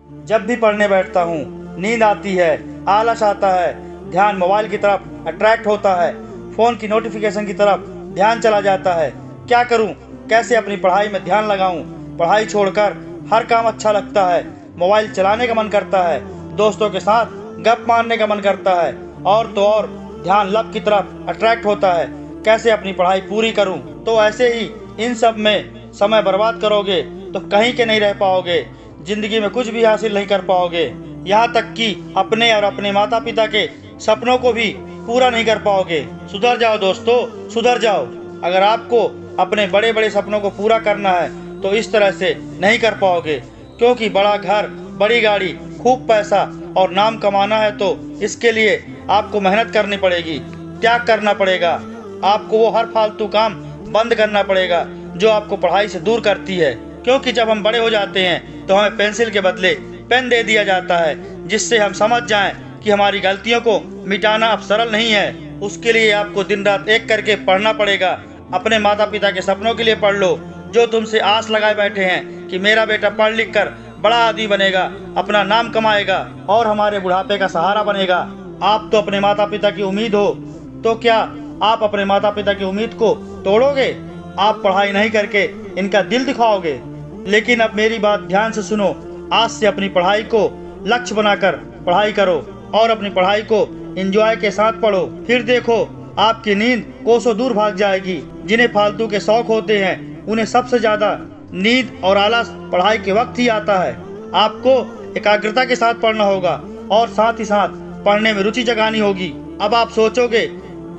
जब भी पढ़ने बैठता हूँ नींद आती है, आलस आता है, ध्यान मोबाइल की तरफ अट्रैक्ट होता है, फ़ोन की नोटिफिकेशन की तरफ ध्यान चला जाता है। क्या करूँ? कैसे अपनी पढ़ाई में ध्यान लगाऊँ? पढ़ाई छोड़कर हर काम अच्छा लगता है, मोबाइल चलाने का मन करता है, दोस्तों के साथ गप मारने का मन करता है, और तो और ध्यान लब की तरफ अट्रैक्ट होता है। कैसे अपनी पढ़ाई पूरी करूं? तो ऐसे ही इन सब में समय बर्बाद करोगे तो कहीं के नहीं रह पाओगे, जिंदगी में कुछ भी हासिल नहीं कर पाओगे, यहाँ तक कि अपने और अपने माता पिता के सपनों को भी पूरा नहीं कर पाओगे। सुधर जाओ दोस्तों, सुधर जाओ। अगर आपको अपने बड़े बड़े सपनों को पूरा करना है तो इस तरह से नहीं कर पाओगे, क्योंकि बड़ा घर, बड़ी गाड़ी, खूब पैसा और नाम कमाना है तो इसके लिए आपको मेहनत करनी पड़ेगी, त्याग करना पड़ेगा। आपको वो हर फालतू काम बंद करना पड़ेगा जो आपको पढ़ाई से दूर करती है, क्योंकि जब हम बड़े हो जाते हैं तो हमें पेंसिल के बदले पेन दे दिया जाता है, जिससे हम समझ जाएं कि हमारी गलतियों को मिटाना अब सरल नहीं है। उसके लिए आपको दिन रात एक करके पढ़ना पड़ेगा। अपने माता पिता के सपनों के लिए पढ़ लो, जो तुमसे आस लगाए बैठे हैं कि मेरा बेटा पढ़ लिख कर बड़ा आदमी बनेगा, अपना नाम कमाएगा और हमारे बुढ़ापे का सहारा बनेगा। आप तो अपने माता पिता की उम्मीद हो, तो क्या आप अपने माता पिता की उम्मीद को तोड़ोगे? आप पढ़ाई नहीं करके इनका दिल दिखाओगे। लेकिन अब मेरी बात ध्यान से सुनो। आज से अपनी पढ़ाई को लक्ष्य बनाकर पढ़ाई करो और अपनी पढ़ाई को एंजॉय के साथ पढ़ो। फिर देखो आपकी नींद कोसों दूर भाग जाएगी। जिन्हें फालतू के शौक होते हैं उन्हें सबसे ज्यादा नींद और आलस पढ़ाई के वक्त ही आता है। आपको एकाग्रता के साथ पढ़ना होगा और साथ ही साथ पढ़ने में रुचि जगानी होगी। अब आप सोचोगे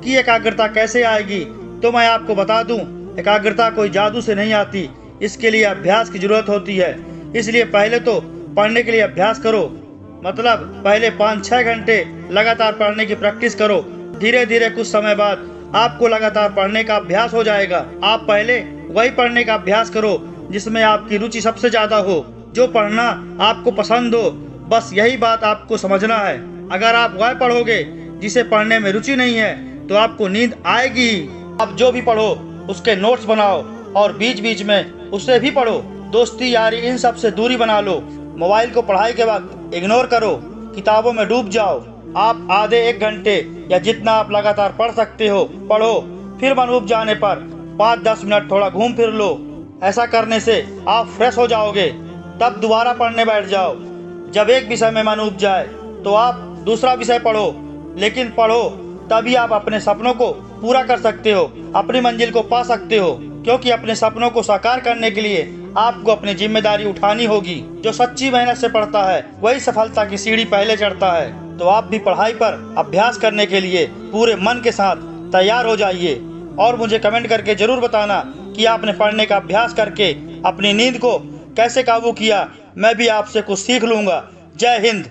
कि एकाग्रता कैसे आएगी, तो मैं आपको बता दूं, एकाग्रता कोई जादू से नहीं आती, इसके लिए अभ्यास की जरूरत होती है। इसलिए पहले तो पढ़ने के लिए अभ्यास करो, मतलब पहले 5-6 घंटे लगातार पढ़ने की प्रैक्टिस करो। धीरे धीरे कुछ समय बाद आपको लगातार पढ़ने का अभ्यास हो जाएगा। आप पहले वही पढ़ने का अभ्यास करो जिसमें आपकी रुचि सबसे ज्यादा हो, जो पढ़ना आपको पसंद हो। बस यही बात आपको समझना है। अगर आप वह पढ़ोगे जिसे पढ़ने में रुचि नहीं है तो आपको नींद आएगी। आप जो भी पढ़ो उसके नोट्स बनाओ और बीच बीच में उसे भी पढ़ो। दोस्ती यारी इन सब से दूरी बना लो। मोबाइल को पढ़ाई के वक्त इग्नोर करो, किताबों में डूब जाओ। आप आधे 1 घंटे या जितना आप लगातार पढ़ सकते हो पढ़ो। फिर मन उब जाने पर 5-10 मिनट थोड़ा घूम फिर लो। ऐसा करने से आप फ्रेश हो जाओगे, तब दोबारा पढ़ने बैठ जाओ। जब एक विषय में मन उब जाए तो आप दूसरा विषय पढ़ो, लेकिन पढ़ो तभी आप अपने सपनों को पूरा कर सकते हो, अपनी मंजिल को पा सकते हो। क्योंकि अपने सपनों को साकार करने के लिए आपको अपनी जिम्मेदारी उठानी होगी। जो सच्ची मेहनत से पढ़ता है वही सफलता की सीढ़ी पहले चढ़ता है। तो आप भी पढ़ाई पर अभ्यास करने के लिए पूरे मन के साथ तैयार हो जाइए और मुझे कमेंट करके जरूर बताना कि आपने पढ़ने का अभ्यास करके अपनी नींद को कैसे काबू किया। मैं भी आपसे कुछ सीख लूंगा। जय हिंद।